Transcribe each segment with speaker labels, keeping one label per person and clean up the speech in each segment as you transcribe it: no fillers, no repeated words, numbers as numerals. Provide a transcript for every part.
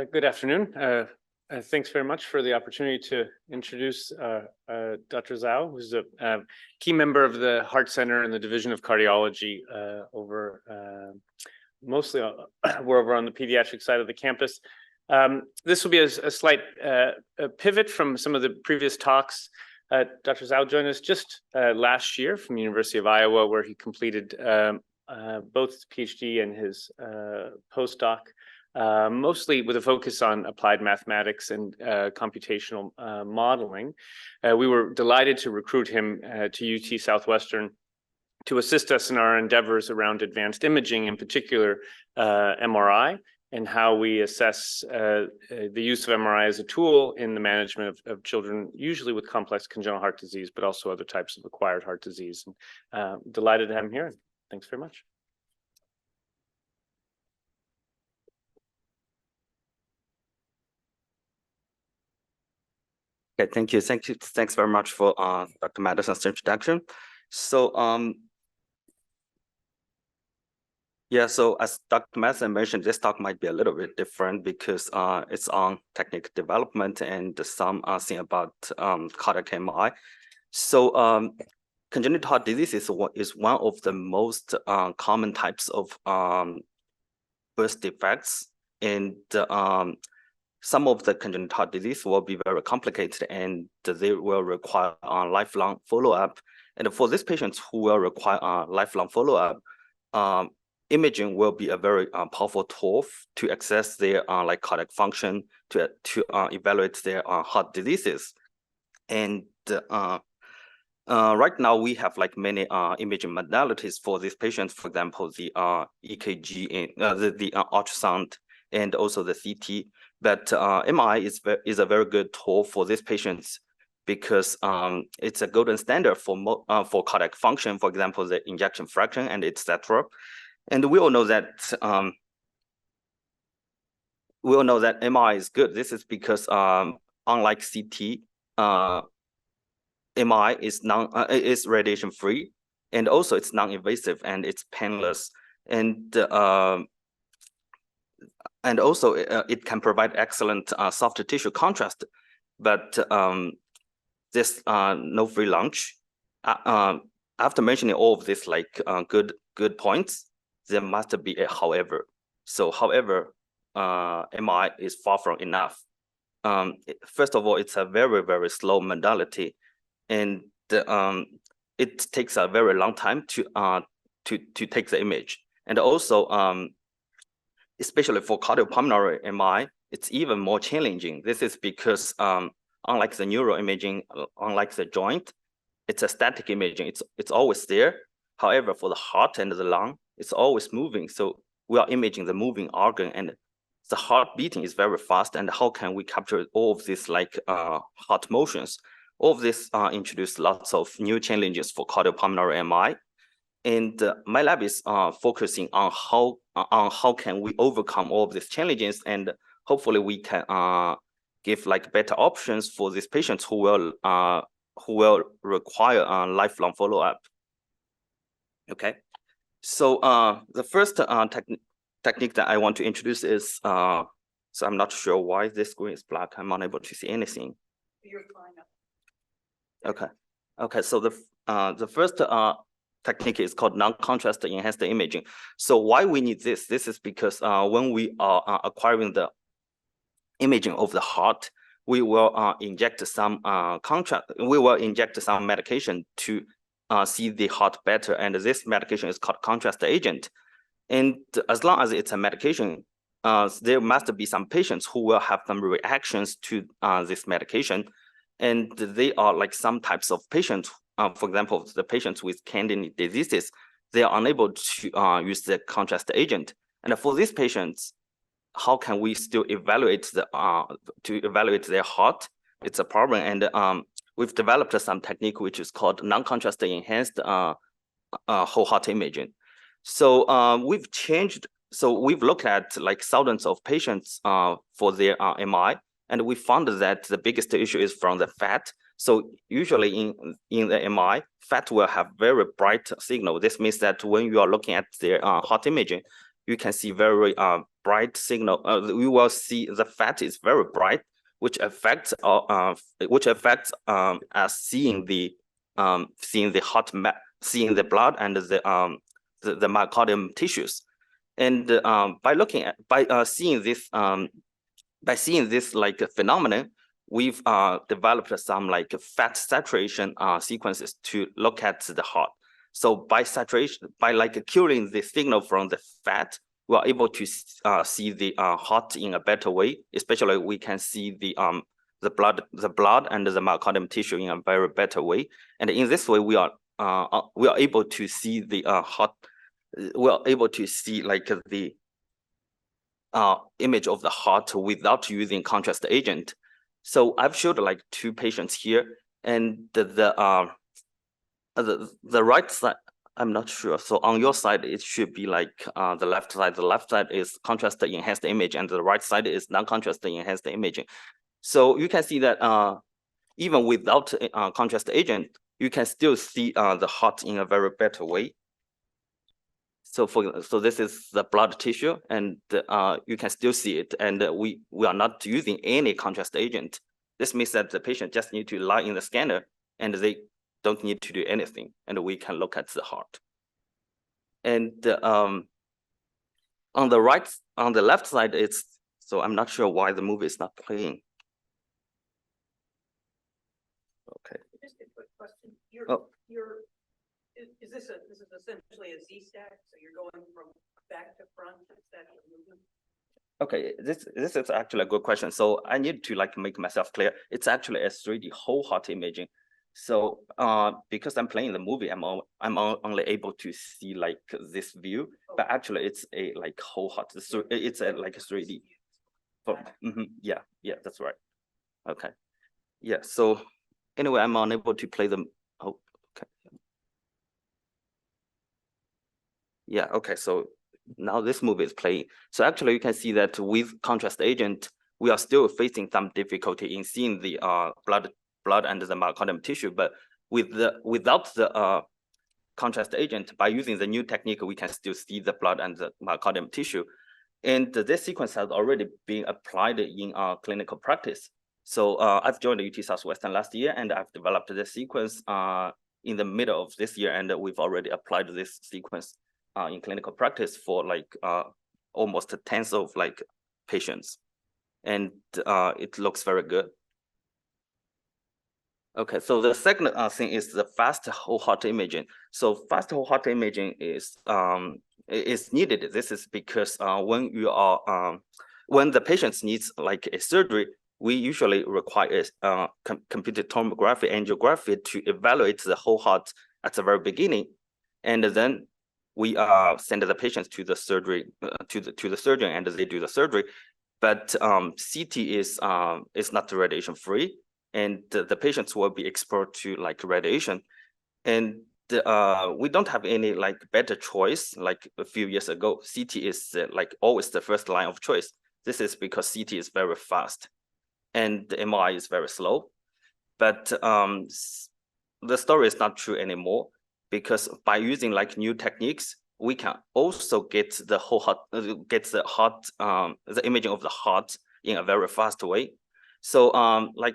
Speaker 1: Good afternoon. Thanks very much for the opportunity to introduce Dr. Zhao, who's a key member of the Heart Center and the Division of Cardiology mostly we're over on the pediatric side of the campus. This will be a slight pivot from some of the previous talks. Dr. Zhao joined us just last year from the University of Iowa, where he completed both his PhD and his postdoc. Mostly with a focus on applied mathematics and computational modeling. We were delighted to recruit him to UT Southwestern to assist us in our endeavors around advanced imaging, in particular MRI, and how we assess the use of MRI as a tool in the management of children, usually with complex congenital heart disease, but also other types of acquired heart disease. And, delighted to have him here. Thanks very much.
Speaker 2: Okay, thank you. Thanks very much for Dr. Madison's introduction. So so as Dr. Madison mentioned, this talk might be a little bit different because it's on technical development and some thing about cardiac MRI. So congenital heart disease is one of the most common types of birth defects, and some of the congenital heart disease will be very complicated and they will require lifelong follow-up. And for these patients who will require lifelong follow-up, imaging will be a very powerful tool to assess their like cardiac function, to evaluate their heart diseases. And right now we have like many imaging modalities for these patients. For example, the EKG, the ultrasound, and also the CT. But MRI is a very good tool for these patients because it's a golden standard for cardiac function, for example, the ejection fraction and etc. And we all know that MRI is good. This is because unlike CT, MRI is radiation free, and also it's non-invasive and it's painless, and also it can provide excellent soft tissue contrast, but this no free lunch. After mentioning all of this like good points, there must be a however. So however, MRI is far from enough. First of all, it's a very, very slow modality, and it takes a very long time to take the image. And also, especially for cardiopulmonary MRI, it's even more challenging. This is because unlike the neuroimaging, unlike the joint, it's a static imaging. It's always there. However, for the heart and the lung, it's always moving. So we are imaging the moving organ, and the heart beating is very fast. And how can we capture all of these like heart motions? All of this introduced lots of new challenges for cardiopulmonary MRI. And my lab is focusing on how can we overcome all of these challenges, and hopefully we can give like better options for these patients who will require lifelong follow-up. Okay, so the first technique that I want to introduce is so I'm not sure why this screen is black. I'm unable to see anything.
Speaker 3: You're fine.
Speaker 2: Okay. So the first technique is called non-contrast enhanced imaging. So why we need this? This is because when we are acquiring the imaging of the heart, we will inject some medication to see the heart better, and this medication is called contrast agent. And as long as it's a medication, there must be some patients who will have some reactions to this medication, and they are like some types of patients. For example, the patients with kidney diseases, they are unable to use the contrast agent. And for these patients, how can we still evaluate their heart? It's a problem. And we've developed some technique which is called non-contrast enhanced whole heart imaging. So we've looked at like thousands of patients for their MRI, and we found that the biggest issue is from the fat. So usually in the MRI, fat will have very bright signal. This means that when you are looking at their heart imaging, you can see very bright signal. We will see the fat is very bright, which affects us seeing the seeing the blood and the myocardium tissues. And by seeing this like phenomenon, we've developed some like fat saturation sequences to look at the heart. So by like curing the signal from the fat, we are able to see the heart in a better way. Especially we can see the blood and the myocardium tissue in a very better way. And in this way, we are able to see the heart. We are able to see like the image of the heart without using contrast agent. So I've showed like 2 patients here, and the right side, I'm not sure. So on your side, it should be like the left side. The left side is contrast enhanced image, and the right side is non-contrast enhanced imaging. So you can see that even without contrast agent, you can still see the heart in a very better way. So this is the blood tissue, and you can still see it. And we are not using any contrast agent. This means that the patient just need to lie in the scanner, and they don't need to do anything, and we can look at the heart. And on the left side, so I'm not sure why the movie is not playing. Okay.
Speaker 3: Just a quick question. Is this essentially a Z-stack? So you're going from back to front? Is that your movement?
Speaker 2: Okay, this is actually a good question. So I need to like make myself clear. It's actually a 3D whole heart imaging. So because I'm playing the movie, I'm only able to see like this view, but actually it's a like whole heart. So it's a like a 3D. Yeah, that's right. Okay, yeah. So anyway, I'm unable to play them. Oh, okay. Yeah. Okay. So now this movie is playing. So actually, you can see that with contrast agent, we are still facing some difficulty in seeing the blood and the myocardium tissue. But without the contrast agent, by using the new technique, we can still see the blood and the myocardium tissue. And this sequence has already been applied in clinical practice. So I've joined UT Southwestern last year, and I've developed this sequence in the middle of this year, and we've already applied this sequence in clinical practice for like almost tens of like patients, and it looks very good. Okay, so the second thing is the fast whole heart imaging. So fast whole heart imaging is needed. This is because when you are when the patient needs like a surgery, we usually require computed tomography, angiography to evaluate the whole heart at the very beginning, and then we send the patients to the surgery to the surgeon, and they do the surgery. But CT is not radiation free, and the patients will be exposed to like radiation, and we don't have any like better choice. Like a few years ago, CT is like always the first line of choice. This is because CT is very fast, and the MRI is very slow. But the story is not true anymore, because by using like new techniques, we can also get the whole heart, the imaging of the heart in a very fast way. So like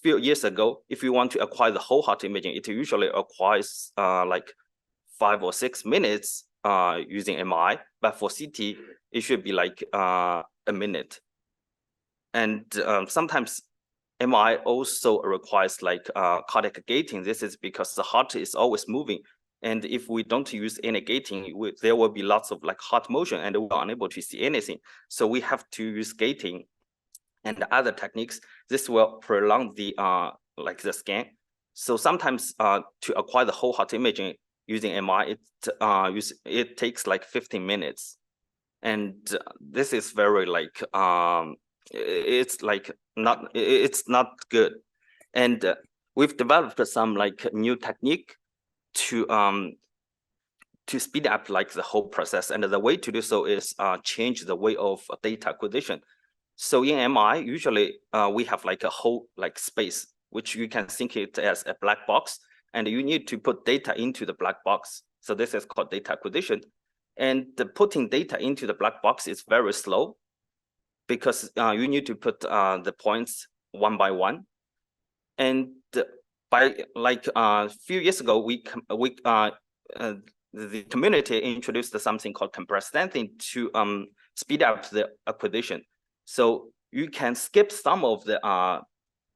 Speaker 2: few years ago, if you want to acquire the whole heart imaging, it usually requires like 5 or 6 minutes using MRI, but for CT, it should be like a minute. And sometimes MRI also requires like cardiac gating. This is because the heart is always moving. And if we don't use any gating, there will be lots of like heart motion, and we're unable to see anything. So we have to use gating and other techniques. This will prolong the like the scan. So sometimes to acquire the whole heart imaging using MRI, it takes like 15 minutes. And this is very like it's not good. And we've developed some like new technique to speed up like the whole process. And the way to do so is change the way of data acquisition. So in MRI, usually we have like a whole like space, which you can think it as a black box, and you need to put data into the black box. So this is called data acquisition. And putting data into the black box is very slow because you need to put the points one by one. And by like a few years ago, the community introduced something called compressed sensing to speed up the acquisition. So you can skip some of the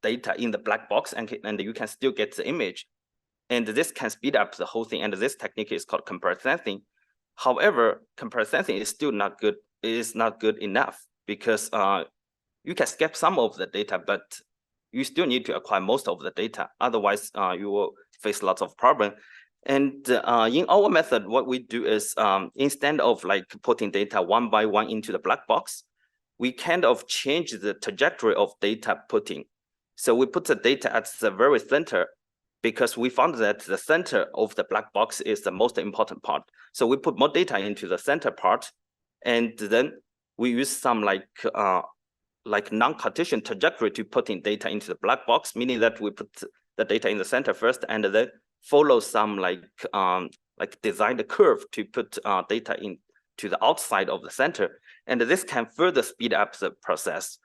Speaker 2: data in the black box and you can still get the image. And this can speed up the whole thing. And this technique is called compressed sensing. However, compressed sensing is still not good. It is not good enough because you can skip some of the data, but you still need to acquire most of the data. Otherwise, you will face lots of problems. And in our method, what we do is instead of like putting data one by one into the black box, we kind of change the trajectory of data putting. So we put the data at the very center because we found that the center of the black box is the most important part. So we put more data into the center part, and then we use some like non-Cartesian trajectory to putting data into the black box, meaning that we put the data in the center first and then follow some like designed curve to put data into the outside of the center. And this can further speed up the process.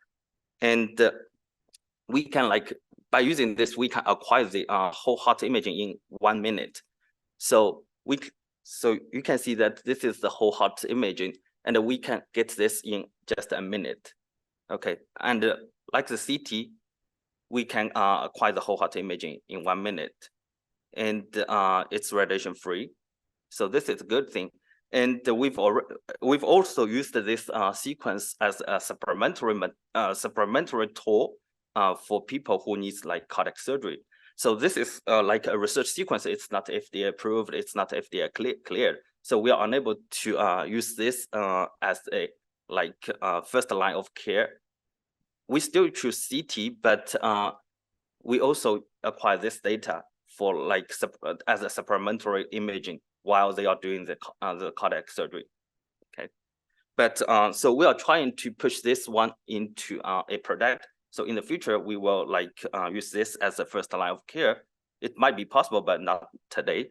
Speaker 2: And we can by using this, we can acquire the whole heart imaging in 1 minute. So you can see that this is the whole heart imaging, and we can get this in just a minute. Okay, and like the CT, we can acquire the whole heart imaging in 1 minute, and it's radiation free. So this is a good thing. And we've also used this sequence as a supplementary tool for people who needs like cardiac surgery. So this is like a research sequence. It's not FDA approved. It's not FDA cleared. So we are unable to use this as a first line of care. We still choose CT, but we also acquire this data for as a supplementary imaging while they are doing the cardiac surgery. Okay, but so we are trying to push this one into a product. So in the future, we will use this as a first line of care. It might be possible, but not today.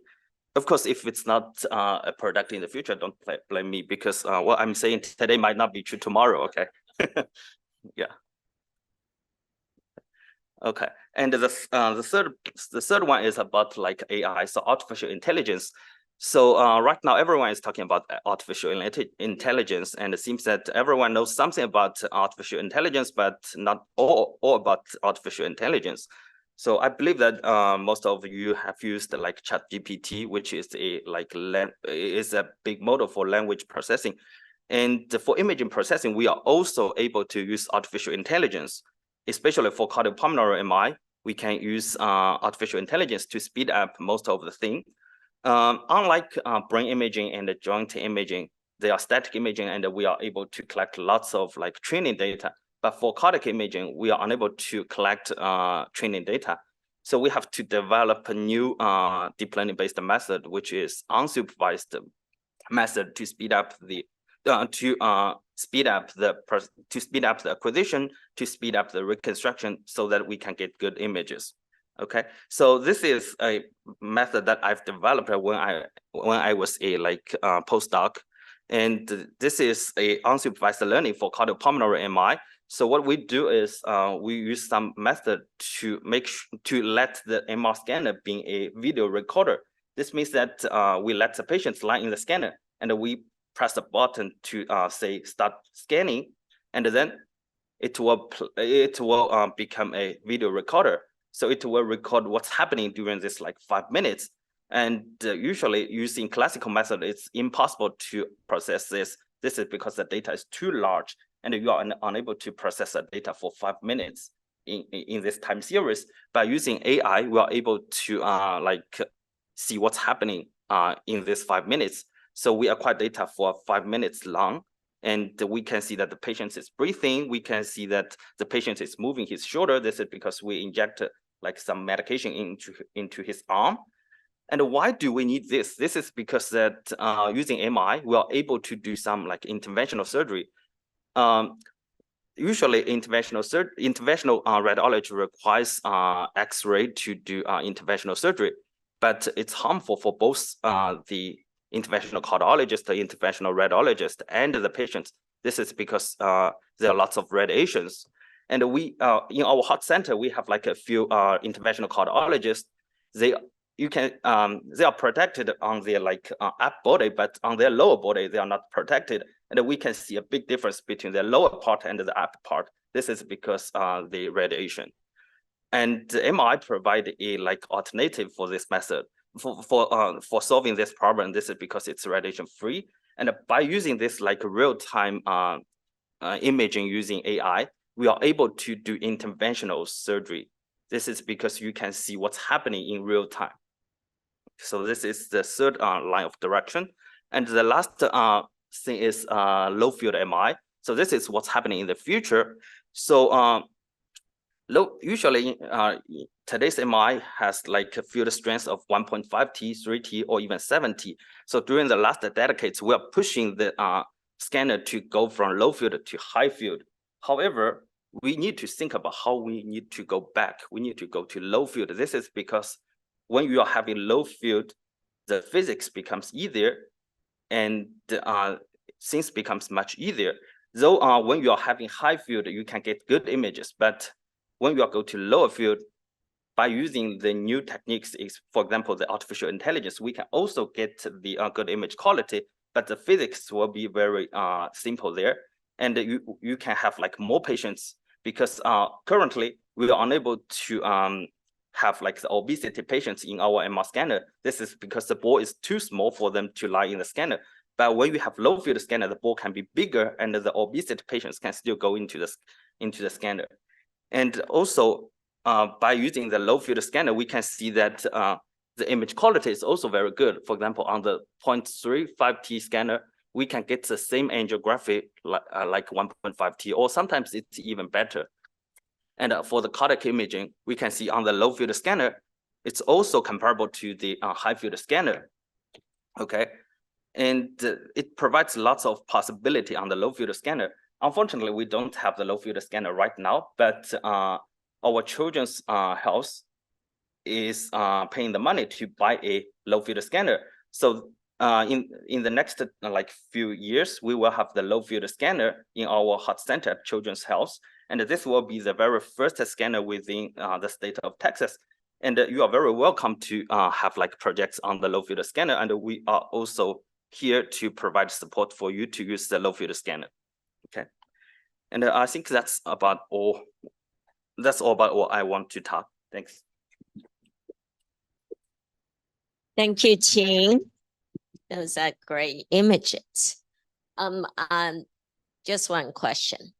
Speaker 2: Of course, if it's not a product in the future, don't blame me, because what I'm saying today might not be true tomorrow. Okay. Yeah. Okay, and the third one is about like AI, so artificial intelligence. So right now everyone is talking about artificial intelligence, and it seems that everyone knows something about artificial intelligence, but not all about artificial intelligence. So I believe that most of you have used like ChatGPT, which is a big model for language processing. And for imaging processing, we are also able to use artificial intelligence. Especially for cardiopulmonary MI, we can use artificial intelligence to speed up most of the thing. Unlike brain imaging and joint imaging, they are static imaging, and we are able to collect lots of like training data. But for cardiac imaging, we are unable to collect training data. So we have to develop a new deep learning-based method, which is unsupervised method to speed up the speed up the acquisition, to speed up the reconstruction, so that we can get good images. Okay, so this is a method that I've developed when I was a postdoc, and this is a unsupervised learning for cardiopulmonary MI. So what we do is we use some method to let the MR scanner be a video recorder. This means that we let the patients lie in the scanner, and we press the button to say start scanning, and then it will become a video recorder. So it will record what's happening during this 5 minutes. And usually using classical method, it's impossible to process this. This is because the data is too large, and you are unable to process the data for 5 minutes in this time series. By using AI, we are able to see what's happening in this 5 minutes. So we acquire data for 5 minutes long, and we can see that the patient is breathing. We can see that the patient is moving his shoulder. This is because we inject some medication into his arm. And why do we need this? This is because that using MI, we are able to do some interventional surgery. Usually interventional radiology requires X-ray to do interventional surgery, but it's harmful for both the interventional cardiologist, the interventional radiologist, and the patients. This is because there are lots of radiations. And we, in our heart center, we have like a few interventional cardiologists. They are protected on their like upper body, but on their lower body, they are not protected. And we can see a big difference between the lower part and the upper part. This is because the radiation. And the MRI provide a like alternative for this method for solving this problem. This is because it's radiation free. And by using this like real-time imaging using AI, we are able to do interventional surgery. This is because you can see what's happening in real time. So this is the third line of direction. And the last thing is low field MRI. So this is what's happening in the future. So usually today's MRI has like a field strength of 1.5T, 3T, or even 7T. So during the last decades, we are pushing the scanner to go from low field to high field. However, we need to think about how we need to go back. We need to go to low field. This is because when you are having low field, the physics becomes easier and things becomes much easier. Though when you are having high field, you can get good images, but when you are go to lower field, by using the new techniques, for example, the artificial intelligence, we can also get the good image quality, but the physics will be very simple there. And you can have like more patients because currently we are unable to have like the obesity patients in our MR scanner. This is because the ball is too small for them to lie in the scanner. But when you have low field scanner, the ball can be bigger and the obesity patients can still go into the scanner. And also by using the low field scanner, we can see that the image quality is also very good. For example, on the 0.35T scanner, we can get the same angiography like 1.5T, or sometimes it's even better. And for the cardiac imaging, we can see on the low field scanner, it's also comparable to the high field scanner. Okay, and it provides lots of possibility on the low field scanner. Unfortunately, we don't have the low field scanner right now, but our children's health is paying the money to buy a low field scanner. So in the next like few years, we will have the low field scanner in our heart center at Children's Health, and this will be the very first scanner within the state of Texas. And you are very welcome to have like projects on the low field scanner, and we are also here to provide support for you to use the low field scanner. Okay, and I think that's about all. That's all about what I want to talk. Thanks.
Speaker 4: Thank you, Qing. Those are great images. Just one question.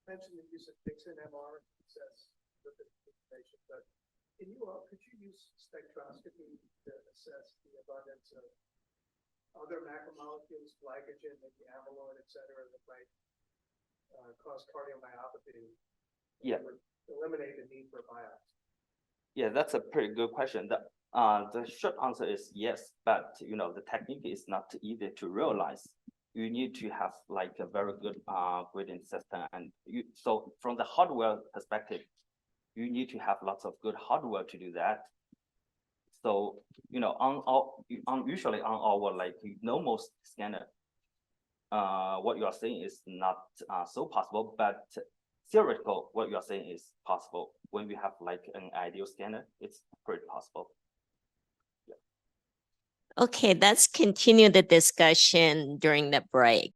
Speaker 5: Mentioned the use of fixed MR access with the information, but could you use spectroscopy to assess the abundance of other macromolecules, glycogen, maybe amyloid, et cetera, that might cause cardiomyopathy?
Speaker 2: Yeah.
Speaker 5: Eliminate the need for biopsy.
Speaker 2: Yeah, that's a pretty good question. The short answer is yes, but the technique is not easy to realize. You need to have like a very good grading system, and so from the hardware perspective, you need to have lots of good hardware to do that. So usually on our like normal scanner, what you are saying is not so possible, but theoretical, what you are saying is possible. When we have like an ideal scanner, it's pretty possible.
Speaker 4: Okay, let's continue the discussion during the break.